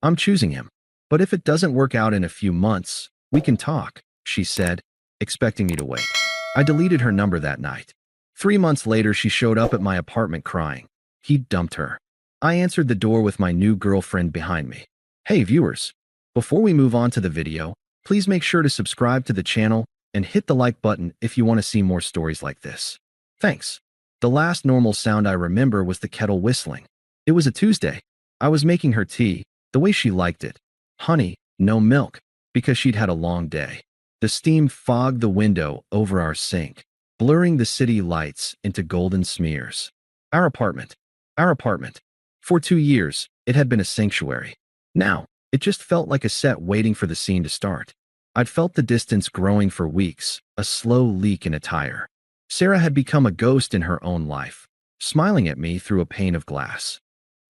I'm choosing him. But if it doesn't work out in a few months, we can talk, she said, expecting me to wait. I deleted her number that night. 3 months later, she showed up at my apartment crying. He'd dumped her. I answered the door with my new girlfriend behind me. Hey viewers, before we move on to the video, please make sure to subscribe to the channel and hit the like button if you want to see more stories like this. Thanks. The last normal sound I remember was the kettle whistling. It was a Tuesday. I was making her tea, the way she liked it. Honey, no milk, because she'd had a long day. The steam fogged the window over our sink, blurring the city lights into golden smears. Our apartment. For 2 years, it had been a sanctuary. Now, it just felt like a set waiting for the scene to start. I'd felt the distance growing for weeks, a slow leak in a tire. Sarah had become a ghost in her own life, smiling at me through a pane of glass.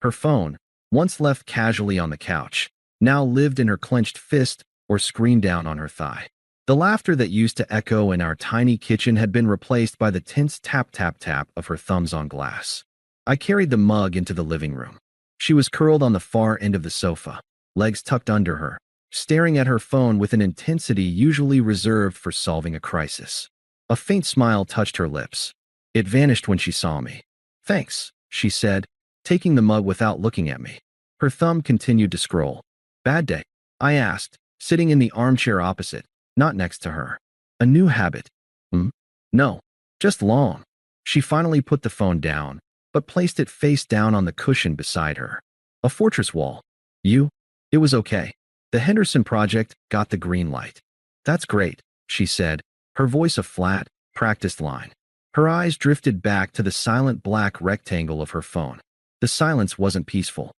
Her phone, once left casually on the couch, now lived in her clenched fist or screened down on her thigh. The laughter that used to echo in our tiny kitchen had been replaced by the tense tap-tap-tap of her thumbs on glass. I carried the mug into the living room. She was curled on the far end of the sofa, legs tucked under her, staring at her phone with an intensity usually reserved for solving a crisis. A faint smile touched her lips. It vanished when she saw me. Thanks, she said, taking the mug without looking at me. Her thumb continued to scroll. Bad day? I asked, sitting in the armchair opposite, not next to her. A new habit. No, just long. She finally put the phone down, but placed it face down on the cushion beside her. A fortress wall. You? It was okay. The Henderson Project got the green light. That's great, she said, her voice a flat, practiced line. Her eyes drifted back to the silent black rectangle of her phone. The silence wasn't peaceful.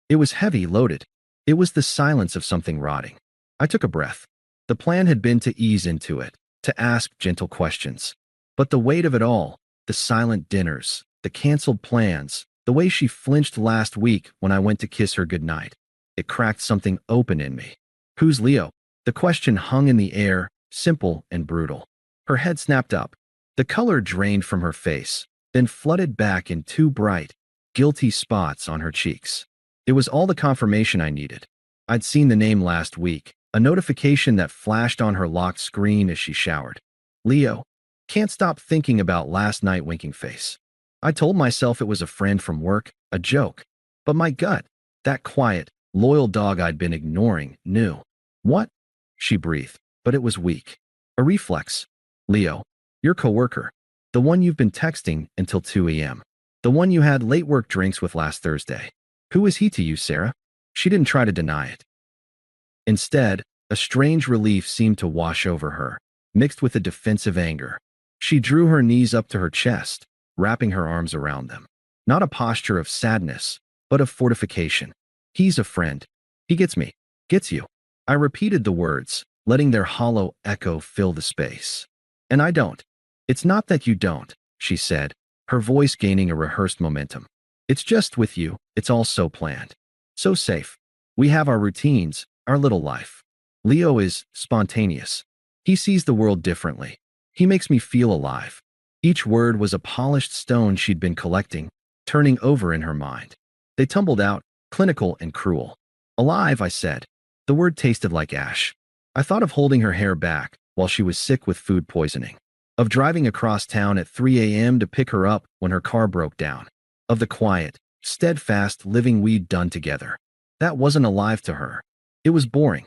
It was heavy, loaded. It was the silence of something rotting. I took a breath. The plan had been to ease into it, to ask gentle questions. But the weight of it all, the silent dinners, the canceled plans, the way she flinched last week when I went to kiss her goodnight, it cracked something open in me. Who's Leo? The question hung in the air, simple and brutal. Her head snapped up. The color drained from her face, then flooded back in two bright, guilty spots on her cheeks. It was all the confirmation I needed. I'd seen the name last week, a notification that flashed on her locked screen as she showered. Leo. Can't stop thinking about last night, winking face. I told myself it was a friend from work, a joke. But my gut, that quiet, loyal dog I'd been ignoring, knew. What? She breathed, but it was weak. A reflex. Leo. Your coworker. The one you've been texting until 2 a.m. The one you had late work drinks with last Thursday. Who is he to you, Sarah? She didn't try to deny it. Instead, a strange relief seemed to wash over her, mixed with a defensive anger. She drew her knees up to her chest, wrapping her arms around them. Not a posture of sadness, but of fortification. He's a friend. He gets me. Gets you. I repeated the words, letting their hollow echo fill the space. And I don't. It's not that you don't, she said, her voice gaining a rehearsed momentum. It's just with you, it's all so planned. So safe. We have our routines, our little life. Leo is spontaneous. He sees the world differently. He makes me feel alive. Each word was a polished stone she'd been collecting, turning over in her mind. They tumbled out, clinical and cruel. Alive, I said. The word tasted like ash. I thought of holding her hair back while she was sick with food poisoning. Of driving across town at 3 a.m. to pick her up when her car broke down. Of the quiet, steadfast living we'd done together. That wasn't alive to her. It was boring.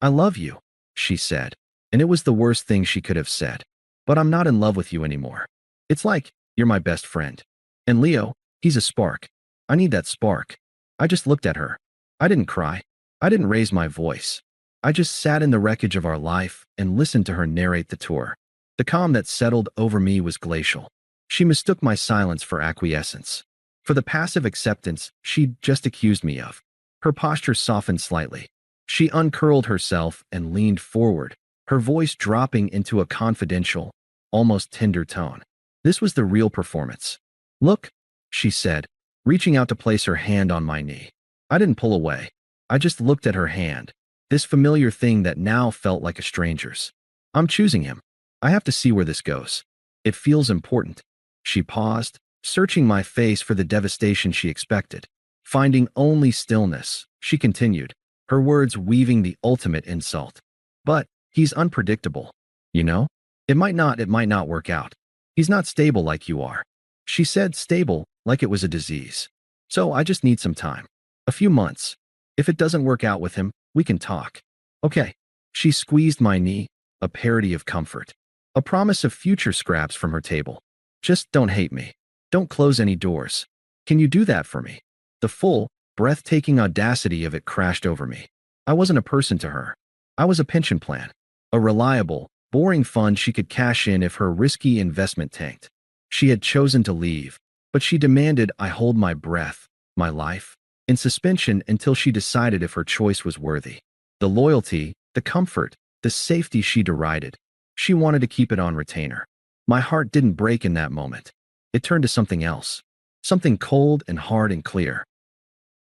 I love you, she said, and it was the worst thing she could have said. But I'm not in love with you anymore. It's like, you're my best friend. And Leo, he's a spark. I need that spark. I just looked at her. I didn't cry. I didn't raise my voice. I just sat in the wreckage of our life and listened to her narrate the tour. The calm that settled over me was glacial. She mistook my silence for acquiescence, for the passive acceptance she'd just accused me of. Her posture softened slightly. She uncurled herself and leaned forward, her voice dropping into a confidential, almost tender tone. This was the real performance. Look, she said, reaching out to place her hand on my knee. I didn't pull away. I just looked at her hand, this familiar thing that now felt like a stranger's. I'm choosing him. I have to see where this goes. It feels important. She paused, searching my face for the devastation she expected, finding only stillness, she continued, her words weaving the ultimate insult. But he's unpredictable. You know? It might not work out. He's not stable like you are. She said stable like it was a disease. So I just need some time. A few months. If it doesn't work out with him, we can talk. Okay. She squeezed my knee, a parody of comfort. A promise of future scraps from her table. Just don't hate me. Don't close any doors. Can you do that for me? The full, breathtaking audacity of it crashed over me. I wasn't a person to her. I was a pension plan. A reliable, boring fund she could cash in if her risky investment tanked. She had chosen to leave, but she demanded I hold my breath, my life, in suspension until she decided if her choice was worthy. The loyalty, the comfort, the safety she derided. She wanted to keep it on retainer. My heart didn't break in that moment. It turned to something else. Something cold and hard and clear.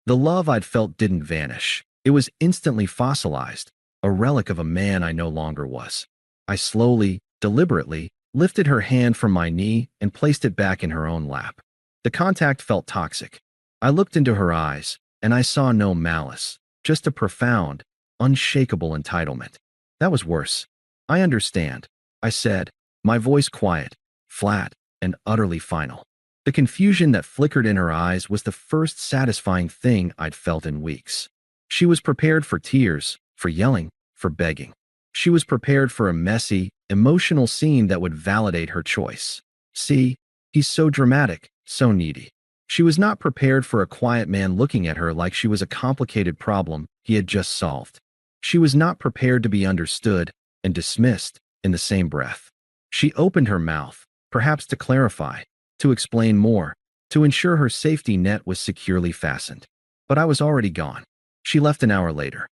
The love I'd felt didn't vanish. It was instantly fossilized, a relic of a man I no longer was. I slowly, deliberately, lifted her hand from my knee and placed it back in her own lap. The contact felt toxic. I looked into her eyes, and I saw no malice, just a profound, unshakable entitlement. That was worse. I understand, I said, my voice quiet, flat, and utterly final. The confusion that flickered in her eyes was the first satisfying thing I'd felt in weeks. She was prepared for tears, for yelling, for begging. She was prepared for a messy, emotional scene that would validate her choice. See, he's so dramatic, so needy. She was not prepared for a quiet man looking at her like she was a complicated problem he had just solved. She was not prepared to be understood and dismissed in the same breath. She opened her mouth, perhaps to clarify, to explain more, to ensure her safety net was securely fastened. But I was already gone. She left an hour later.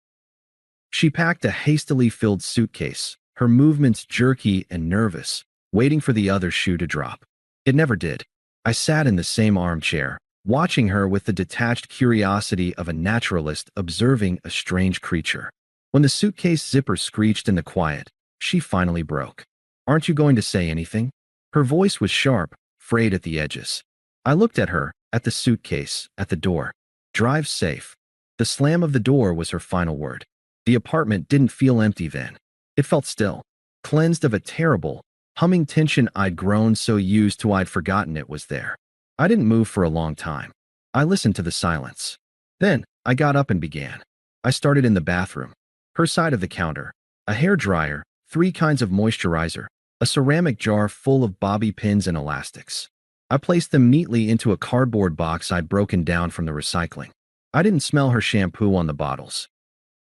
She packed a hastily filled suitcase, her movements jerky and nervous, waiting for the other shoe to drop. It never did. I sat in the same armchair, watching her with the detached curiosity of a naturalist observing a strange creature. When the suitcase zipper screeched in the quiet, she finally broke. Aren't you going to say anything? Her voice was sharp, frayed at the edges. I looked at her, at the suitcase, at the door. Drive safe. The slam of the door was her final word. The apartment didn't feel empty then. It felt still, cleansed of a terrible, humming tension I'd grown so used to I'd forgotten it was there. I didn't move for a long time. I listened to the silence. Then, I got up and began. I started in the bathroom. Her side of the counter. A hairdryer, 3 kinds of moisturizer, a ceramic jar full of bobby pins and elastics. I placed them neatly into a cardboard box I'd broken down from the recycling. I didn't smell her shampoo on the bottles.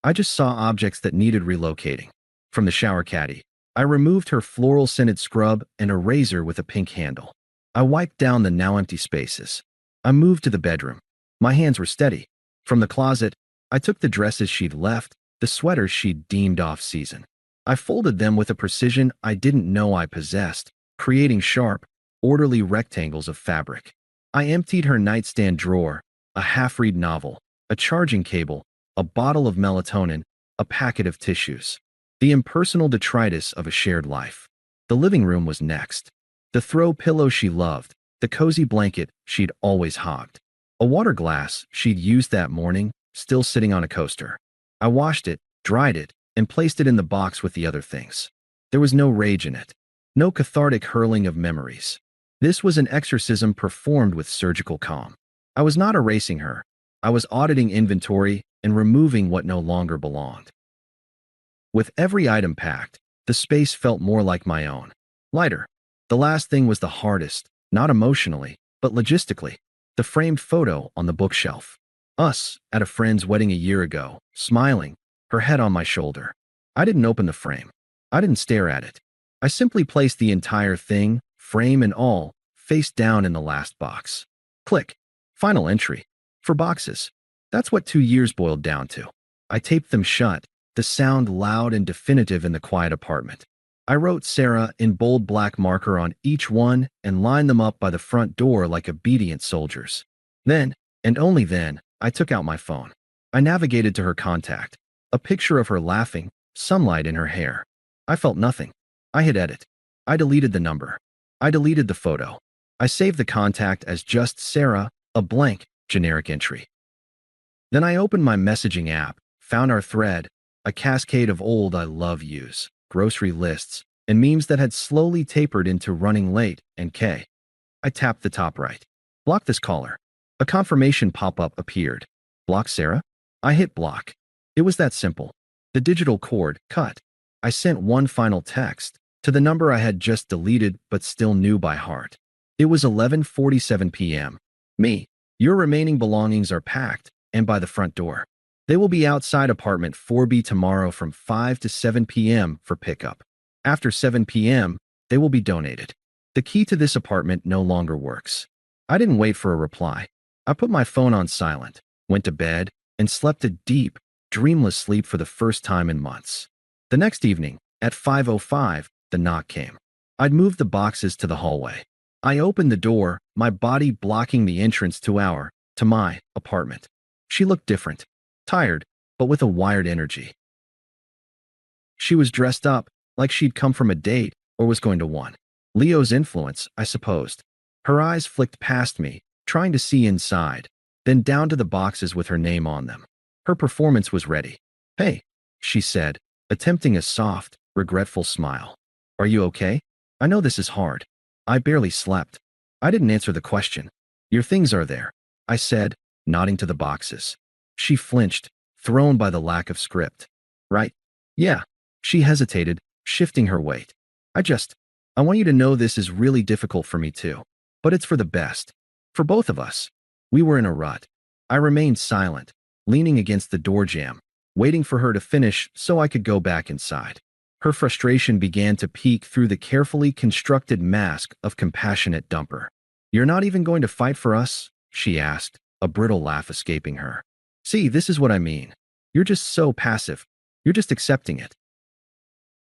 I just saw objects that needed relocating. From the shower caddy, I removed her floral-scented scrub and a razor with a pink handle. I wiped down the now empty spaces. I moved to the bedroom. My hands were steady. From the closet, I took the dresses she'd left, the sweaters she'd deemed off-season. I folded them with a precision I didn't know I possessed, creating sharp, orderly rectangles of fabric. I emptied her nightstand drawer, a half-read novel, a charging cable, a bottle of melatonin, a packet of tissues. The impersonal detritus of a shared life. The living room was next. The throw pillow she loved, the cozy blanket she'd always hogged. A water glass she'd used that morning, still sitting on a coaster. I washed it, dried it, and placed it in the box with the other things. There was no rage in it. No cathartic hurling of memories. This was an exorcism performed with surgical calm. I was not erasing her. I was auditing inventory and removing what no longer belonged. With every item packed, the space felt more like my own. Lighter. The last thing was the hardest, not emotionally, but logistically. The framed photo on the bookshelf. Us, at a friend's wedding a year ago, smiling, her head on my shoulder. I didn't open the frame. I didn't stare at it. I simply placed the entire thing, frame and all, face down in the last box. Click. Final entry. For boxes. That's what 2 years boiled down to. I taped them shut, the sound loud and definitive in the quiet apartment. I wrote Sarah in bold black marker on each one and lined them up by the front door like obedient soldiers. Then, and only then, I took out my phone. I navigated to her contact. A picture of her laughing, sunlight in her hair. I felt nothing. I hit edit. I deleted the number. I deleted the photo. I saved the contact as just Sarah, a blank, generic entry. Then I opened my messaging app, found our thread, a cascade of old I love yous, grocery lists, and memes that had slowly tapered into running late and K. I tapped the top right. Block this caller. A confirmation pop-up appeared. Block Sarah? I hit block. It was that simple. The digital cord cut. I sent one final text to the number I had just deleted but still knew by heart. It was 11:47 p.m. Me. Your remaining belongings are packed and by the front door. They will be outside apartment 4B tomorrow from 5 to 7 p.m. for pickup. After 7 p.m., they will be donated. The key to this apartment no longer works. I didn't wait for a reply. I put my phone on silent, went to bed, and slept a deep, dreamless sleep for the first time in months. The next evening, at 5:05, the knock came. I'd moved the boxes to the hallway. I opened the door, my body blocking the entrance to my apartment. She looked different, tired, but with a wired energy. She was dressed up, like she'd come from a date or was going to one. Leo's influence, I supposed. Her eyes flicked past me, trying to see inside, then down to the boxes with her name on them. Her performance was ready. "Hey," she said, attempting a soft, regretful smile. "Are you okay? I know this is hard." I barely slept. I didn't answer the question. "Your things are there," I said, nodding to the boxes. She flinched, thrown by the lack of script. "Right? Yeah." She hesitated, shifting her weight. I want you to know this is really difficult for me too. But it's for the best. For both of us." We were in a rut. I remained silent, leaning against the door jamb, waiting for her to finish so I could go back inside. Her frustration began to peek through the carefully constructed mask of compassionate dumper. "You're not even going to fight for us?" she asked, a brittle laugh escaping her. "See, this is what I mean. You're just so passive. You're just accepting it.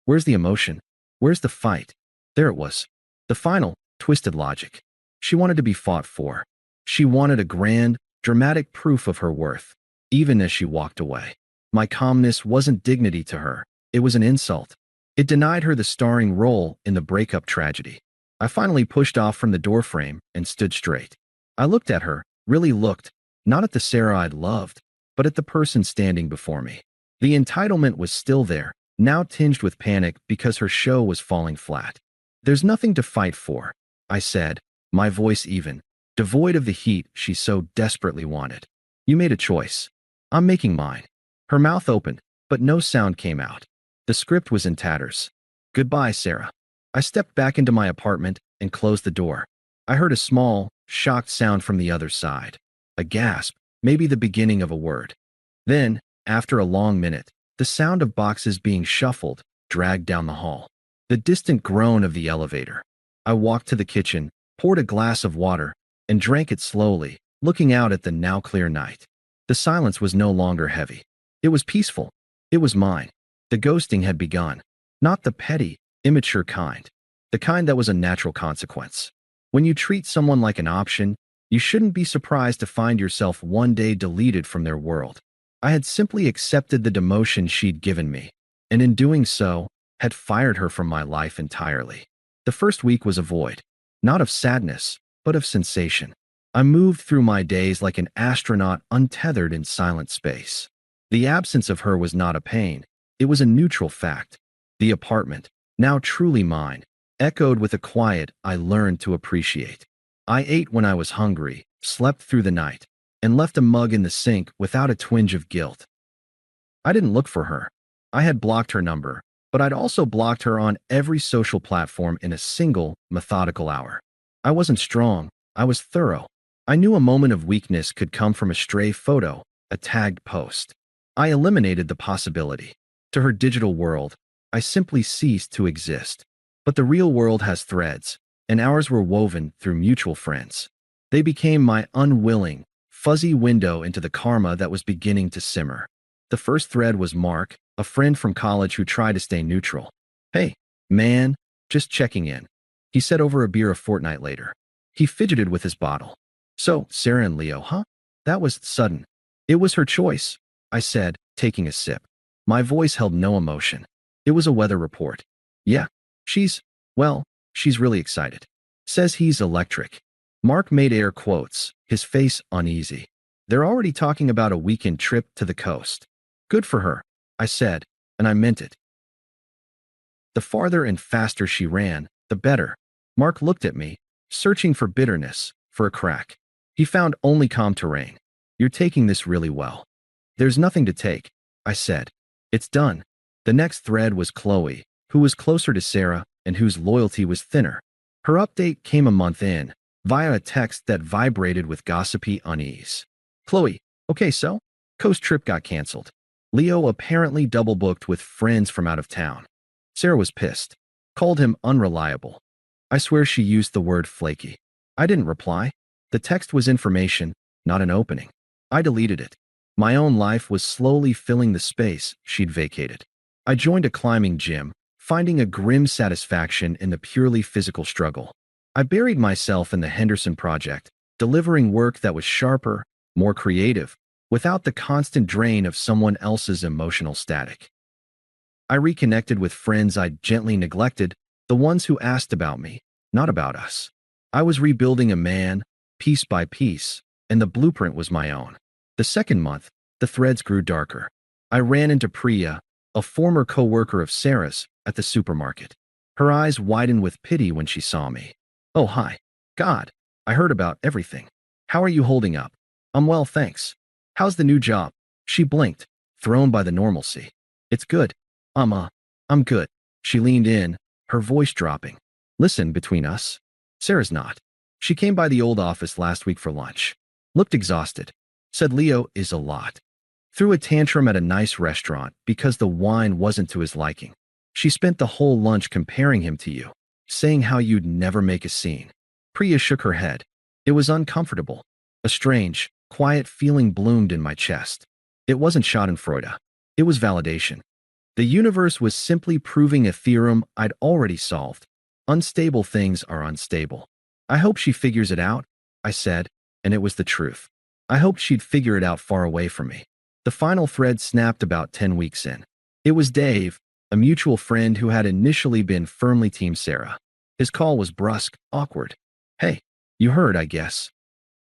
Where's the emotion? Where's the fight?" There it was. The final, twisted logic. She wanted to be fought for. She wanted a grand, dramatic proof of her worth, even as she walked away. My calmness wasn't dignity to her. It was an insult. It denied her the starring role in the breakup tragedy. I finally pushed off from the doorframe and stood straight. I looked at her, really looked, not at the Sarah I'd loved, but at the person standing before me. The entitlement was still there, now tinged with panic because her show was falling flat. "There's nothing to fight for," I said, my voice even, devoid of the heat she so desperately wanted. "You made a choice. I'm making mine." Her mouth opened, but no sound came out. The script was in tatters. "Goodbye, Sarah." I stepped back into my apartment and closed the door. I heard a small, shocked sound from the other side. A gasp, maybe the beginning of a word. Then, after a long minute, the sound of boxes being shuffled, dragged down the hall. The distant groan of the elevator. I walked to the kitchen, poured a glass of water, and drank it slowly, looking out at the now clear night. The silence was no longer heavy. It was peaceful. It was mine. The ghosting had begun. Not the petty, immature kind. The kind that was a natural consequence. When you treat someone like an option, you shouldn't be surprised to find yourself one day deleted from their world. I had simply accepted the demotion she'd given me, and in doing so, had fired her from my life entirely. The first week was a void, not of sadness, but of sensation. I moved through my days like an astronaut untethered in silent space. The absence of her was not a pain, it was a neutral fact. The apartment, now truly mine, echoed with a quiet I learned to appreciate. I ate when I was hungry, slept through the night, and left a mug in the sink without a twinge of guilt. I didn't look for her. I had blocked her number, but I'd also blocked her on every social platform in a single, methodical hour. I wasn't strong, I was thorough. I knew a moment of weakness could come from a stray photo, a tagged post. I eliminated the possibility. To her digital world, I simply ceased to exist. But the real world has threads, and ours were woven through mutual friends. They became my unwilling, fuzzy window into the karma that was beginning to simmer. The first thread was Mark, a friend from college who tried to stay neutral. "Hey, man, just checking in," he said over a beer a fortnight later. He fidgeted with his bottle. "So, Sarah and Leo, huh?" That was sudden. "It was her choice," I said, taking a sip. My voice held no emotion. It was a weather report. "Yeah, she's really excited. Says he's electric." Mark made air quotes, his face uneasy. They're already talking about a weekend trip to the coast. Good for her, I said, and I meant it. The farther and faster she ran, the better. Mark looked at me, searching for bitterness, for a crack. He found only calm terrain. You're taking this really well. There's nothing to take, I said. It's done. The next thread was Qley, who was closer to Sarah and whose loyalty was thinner. Her update came a month in, via a text that vibrated with gossipy unease. Qley, okay so? Coast trip got canceled. Leo apparently double-booked with friends from out of town. Sarah was pissed, called him unreliable. I swear she used the word flaky. I didn't reply. The text was information, not an opening. I deleted it. My own life was slowly filling the space she'd vacated. I joined a climbing gym, finding a grim satisfaction in the purely physical struggle. I buried myself in the Henderson Project, delivering work that was sharper, more creative, without the constant drain of someone else's emotional static. I reconnected with friends I'd gently neglected, the ones who asked about me, not about us. I was rebuilding a man, piece by piece, and the blueprint was my own. The second month, the threads grew darker. I ran into Priya, a former co-worker of Sarah's, at the supermarket. Her eyes widened with pity when she saw me. Oh, hi. God, I heard about everything. How are you holding up? I'm well, thanks. How's the new job? She blinked, thrown by the normalcy. It's good. I'm good. She leaned in, her voice dropping. Listen, between us. Sarah's not. She came by the old office last week for lunch. Looked exhausted. Said Leo is a lot. Threw a tantrum at a nice restaurant because the wine wasn't to his liking. She spent the whole lunch comparing him to you, saying how you'd never make a scene. Priya shook her head. It was uncomfortable. A strange, quiet feeling bloomed in my chest. It wasn't schadenfreude. It was validation. The universe was simply proving a theorem I'd already solved. Unstable things are unstable. I hope she figures it out, I said, and it was the truth. I hoped she'd figure it out far away from me. The final thread snapped about 10 weeks in. It was Dave, a mutual friend who had initially been firmly Team Sarah. His call was brusque, awkward. Hey, you heard, I guess.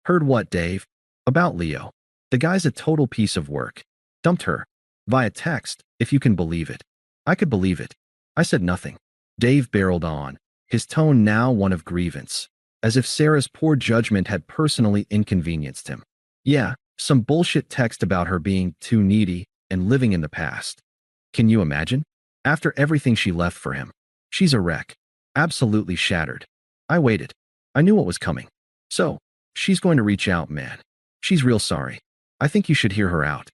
Heard what, Dave? About Leo. The guy's a total piece of work. Dumped her. Via text, if you can believe it. I could believe it. I said nothing. Dave barreled on, his tone now one of grievance, as if Sarah's poor judgment had personally inconvenienced him. Yeah, some bullshit text about her being too needy and living in the past. Can you imagine? After everything she left for him. She's a wreck. Absolutely shattered. I waited. I knew what was coming. So, she's going to reach out, man. She's real sorry. I think you should hear her out.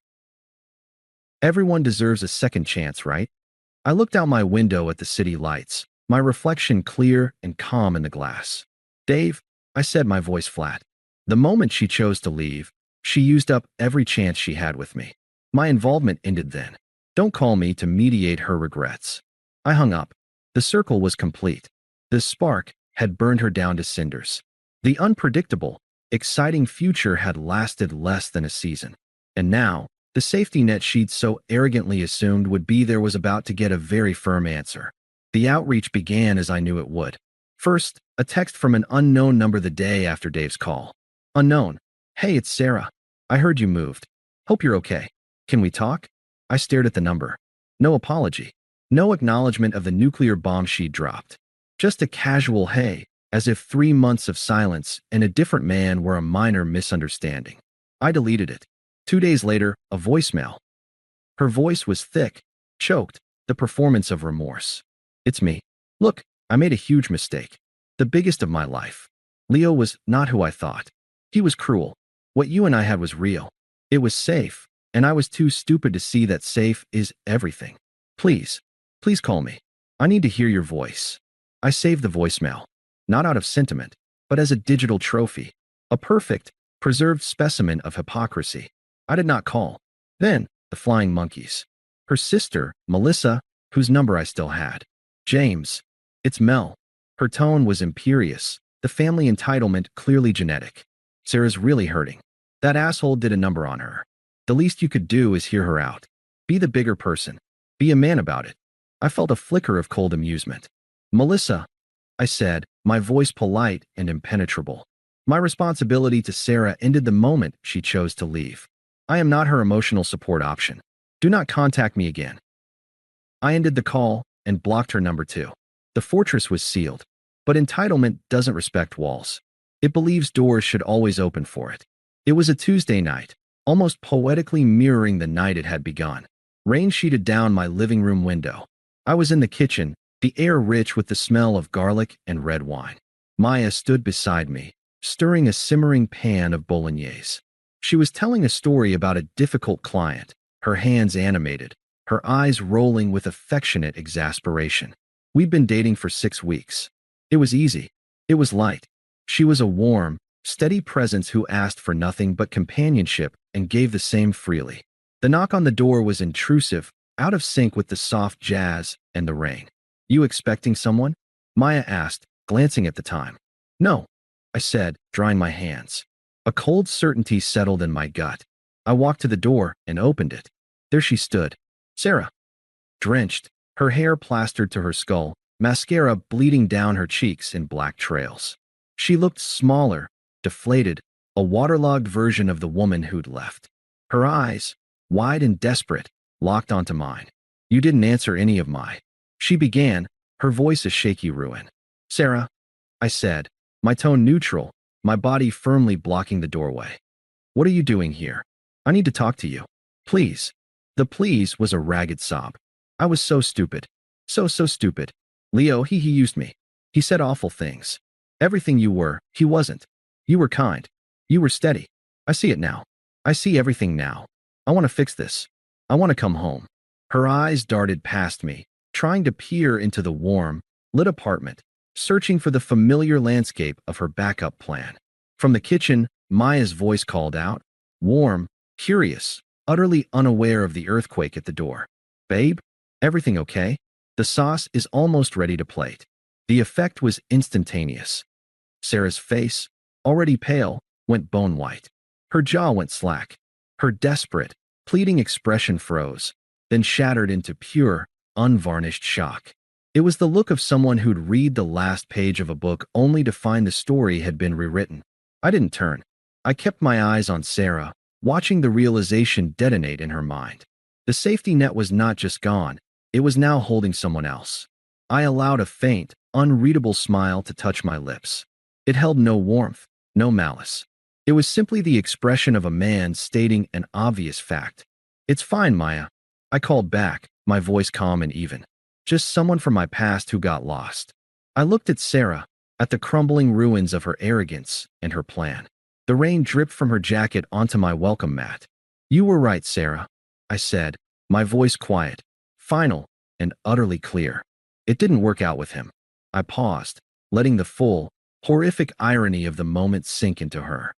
Everyone deserves a second chance, right? I looked out my window at the city lights, my reflection clear and calm in the glass. Dave, I said, my voice flat. The moment she chose to leave, she used up every chance she had with me. My involvement ended then. Don't call me to mediate her regrets. I hung up. The circle was complete. The spark had burned her down to cinders. The unpredictable, exciting future had lasted less than a season. And now, the safety net she'd so arrogantly assumed would be there was about to get a very firm answer. The outreach began as I knew it would. First, a text from an unknown number the day after Dave's call. Unknown. Hey, it's Sarah. I heard you moved. Hope you're okay. Can we talk? I stared at the number. No apology. No acknowledgement of the nuclear bomb she'd dropped. Just a casual hey, as if 3 months of silence and a different man were a minor misunderstanding. I deleted it. 2 days later, a voicemail. Her voice was thick, choked, the performance of remorse. It's me. Look, I made a huge mistake. The biggest of my life. Leo was not who I thought. He was cruel. What you and I had was real. It was safe, and I was too stupid to see that safe is everything. Please call me. I need to hear your voice. I saved the voicemail, not out of sentiment, but as a digital trophy, a perfect, preserved specimen of hypocrisy. I did not call. Then, the flying monkeys. Her sister, Melissa, whose number I still had. James. It's Mel. Her tone was imperious, the family entitlement clearly genetic. Sarah's really hurting. That asshole did a number on her. The least you could do is hear her out. Be the bigger person. Be a man about it. I felt a flicker of cold amusement. Melissa, I said, my voice polite and impenetrable. My responsibility to Sarah ended the moment she chose to leave. I am not her emotional support option. Do not contact me again. I ended the call and blocked her number too. The fortress was sealed, but entitlement doesn't respect walls. It believes doors should always open for it. It was a Tuesday night, almost poetically mirroring the night it had begun. Rain sheeted down my living room window. I was in the kitchen, the air rich with the smell of garlic and red wine. Maya stood beside me, stirring a simmering pan of bolognese. She was telling a story about a difficult client, her hands animated, her eyes rolling with affectionate exasperation. We'd been dating for 6 weeks. It was easy. It was light. She was a warm, steady presence who asked for nothing but companionship and gave the same freely. The knock on the door was intrusive, out of sync with the soft jazz and the rain. "You expecting someone?" Maya asked, glancing at the time. "No," I said, drying my hands. A cold certainty settled in my gut. I walked to the door and opened it. There she stood, Sarah. Drenched, her hair plastered to her skull, mascara bleeding down her cheeks in black trails. She looked smaller, deflated, a waterlogged version of the woman who'd left. Her eyes, wide and desperate, locked onto mine. "You didn't answer any of my..." She began, her voice a shaky ruin. "Sarah," I said, my tone neutral, my body firmly blocking the doorway. "What are you doing here? I need to talk to you. Please." The please was a ragged sob. I was so stupid. So stupid. Leo, he used me. He said awful things. Everything you were, he wasn't. You were kind. You were steady. I see it now. I see everything now. I want to fix this. I want to come home." Her eyes darted past me, trying to peer into the warm, lit apartment, searching for the familiar landscape of her backup plan. From the kitchen, Maya's voice called out, warm, curious, utterly unaware of the earthquake at the door. "Babe, everything okay? The sauce is almost ready to plate." The effect was instantaneous. Sarah's face, already pale, went bone white. Her jaw went slack. Her desperate, pleading expression froze, then shattered into pure, unvarnished shock. It was the look of someone who'd read the last page of a book only to find the story had been rewritten. I didn't turn. I kept my eyes on Sarah, watching the realization detonate in her mind. The safety net was not just gone, it was now holding someone else. I allowed a faint, unreadable smile to touch my lips. It held no warmth, no malice. It was simply the expression of a man stating an obvious fact. "It's fine, Maya." I called back, my voice calm and even. "Just someone from my past who got lost." I looked at Sarah, at the crumbling ruins of her arrogance and her plan. The rain dripped from her jacket onto my welcome mat. "You were right, Sarah," I said, my voice quiet, final, and utterly clear. "It didn't work out with him." I paused, letting the full, horrific irony of the moment sink into her.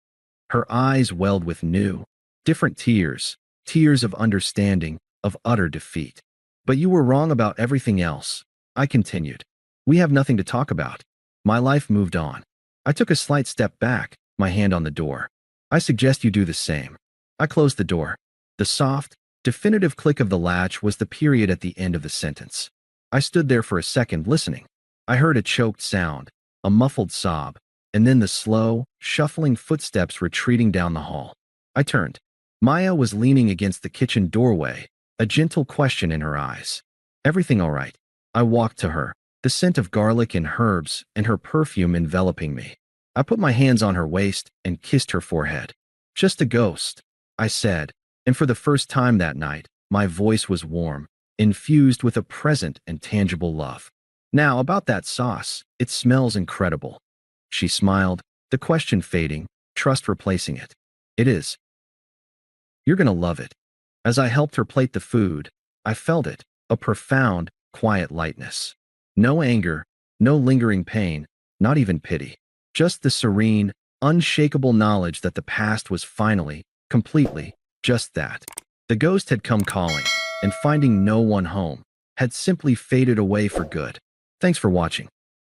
Her eyes welled with new, different tears, tears of understanding, of utter defeat. "But you were wrong about everything else," I continued. "We have nothing to talk about." My life moved on. I took a slight step back, my hand on the door. "I suggest you do the same." I closed the door. The soft, definitive click of the latch was the period at the end of the sentence. I stood there for a second listening. I heard a choked sound, a muffled sob, and then the slow, shuffling footsteps retreating down the hall. I turned. Maya was leaning against the kitchen doorway, a gentle question in her eyes. "Everything all right?" I walked to her, the scent of garlic and herbs and her perfume enveloping me. I put my hands on her waist and kissed her forehead. "Just a ghost," I said, and for the first time that night, my voice was warm, infused with a present and tangible love. "Now, about that sauce, it smells incredible." She smiled, the question fading, trust replacing it. "It is. You're gonna love it." As I helped her plate the food, I felt it, a profound, quiet lightness. No anger, no lingering pain, not even pity. Just the serene, unshakable knowledge that the past was finally, completely, just that. The ghost had come calling, and finding no one home, had simply faded away for good. Thanks for watching.